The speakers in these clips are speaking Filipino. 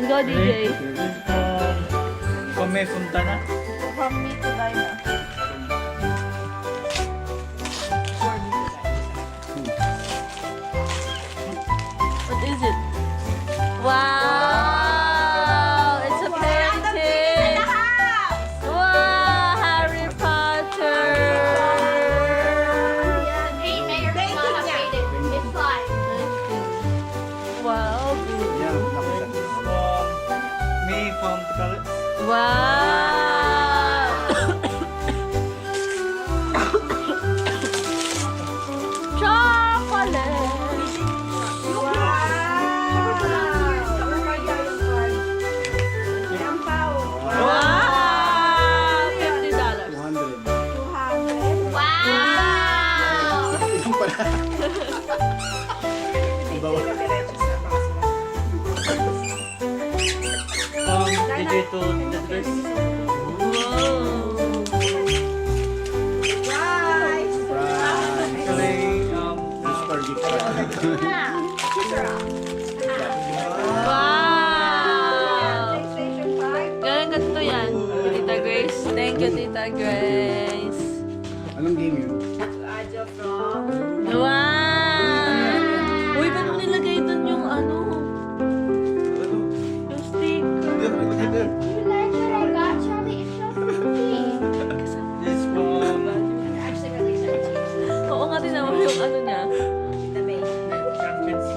Let's go, DJ. From May Fontana. From me to Dinah. What is it? Wow! It's a painting! Wow! Harry Potter! Hey, may or may not have made it. It's fine. Wow! From me from Tagalog. Wow! Chocolate! Wow! $50. Wow! DJ to Tetris. Actually, Wow! Galing ganito yan, Tita Grace. Thank you, Tita Grace. Anong game yun? Wow! Uy, ba't mo nilagay doon yung ano? Yung stick. You like what I got, Charlie? It's so pretty. this from I'm actually really excited. Oo nga, tinawa yung ano niya. Crackheads.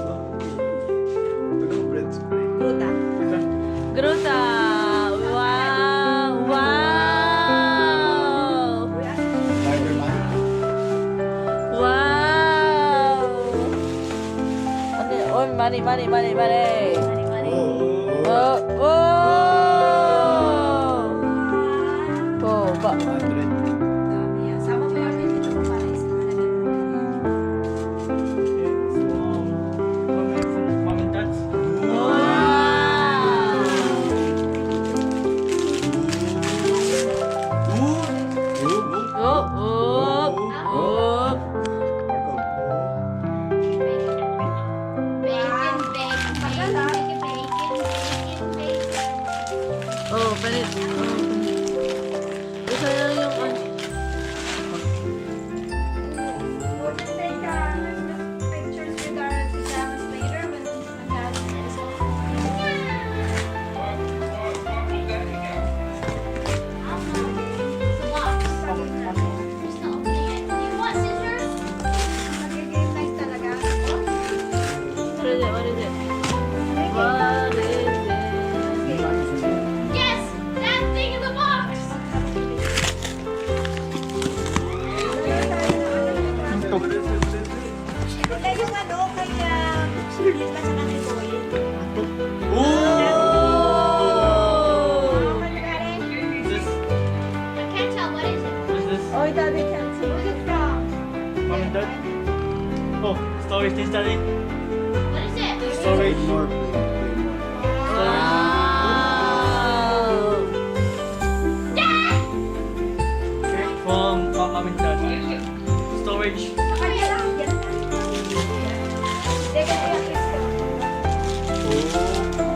Anong bread? Gruta! Wow! Wow! Spider-Man? Wow! Ano yun? Oh, money! Oh! Oh! Oh! Ba? 100. From Mom and Dad's. Oh! Oh! Oh! Bacon, bacon. Oh, palit. Isa lang yung ano. What is it? What is it? What is it? Yes, that thing in the box. Oh! This, I can't tell what is it. this, Oh, Daddy can't see. Mom and Dad. Oh, storage this Daddy. What is it? Storage. More play more. Wow! Okay, from Mom and Dad. Storage.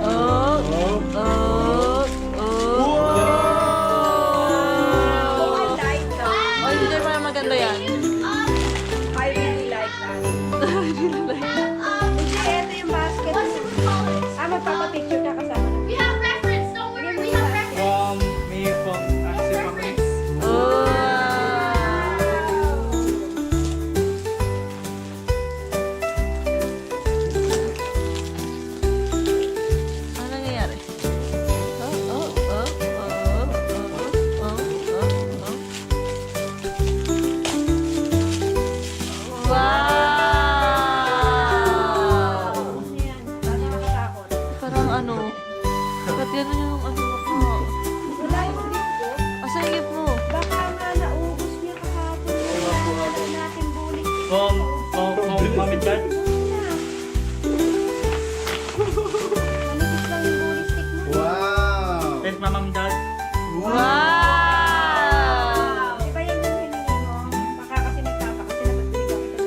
Oh! Oh! Oh! Oh, hindi pa maganda yan. What's it called? We have reference. Don't worry, we have reference. From me from Axie family. Oh! Ano nangyayari? Oh, oh, oh, oh, oh, oh, oh, oh. Wow! Parang ano? Ba't yan yung ano mo? Asa yung gift mo? From Mom and Dad. Wow! Thanks Mom and Dad. Wow! Iba yan yung hiningi mo. Baka kasi nagtataka sila ba't bigyan kita ng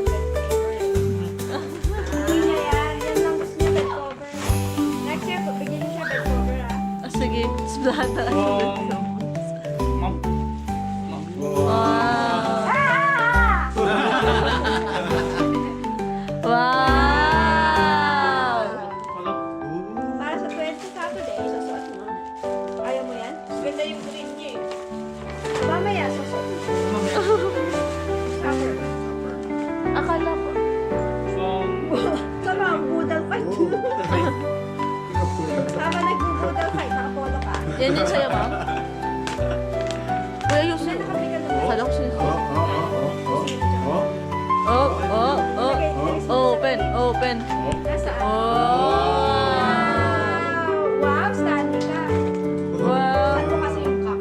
bed cover. Hindi niya yan. Yan lang gusto niya bed cover. Next year, bigyan niyo siya bed cover. Yan din sa'yo, ma'am. Kuya, yung sa'yo. Nakabigyan ng Kala ko sa'yo. Oh. Open. Nasaan? Oh. Wow, Stanley ka. Wow. Saan mo kasi yung cup?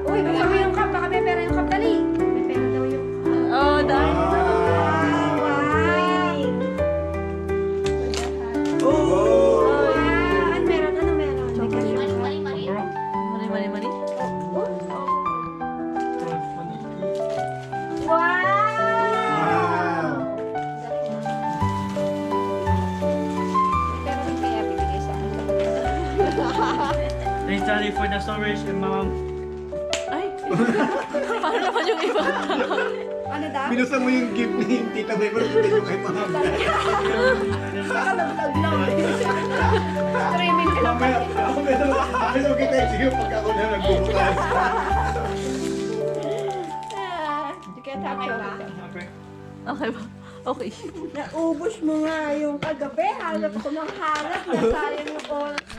Uy, baka mo yung cup. Baka may pera yung cup. Dali. May pera daw yung cup. Oh, dahil. Wow. Ano meron? Ano meron? May cash yung cup. Mani. Wow! Pero hindi kaya bibigay sa akin. Thanks, Daddy, for the storage and Mom. Ay. Paano naman yung iba? Ano daw? Binusan mo yung gift ni Tita May, pero hindi mo kay Mama. Baka nag-vlog lang. Streaming ka lang. Ako kita yung sige pag ako na nagbukas. You can't have chocolate. Okay. Okay ba? Okay. Naubos mo nga yung kagabi. Hanap ko ng hanap. Nasayang yung oras.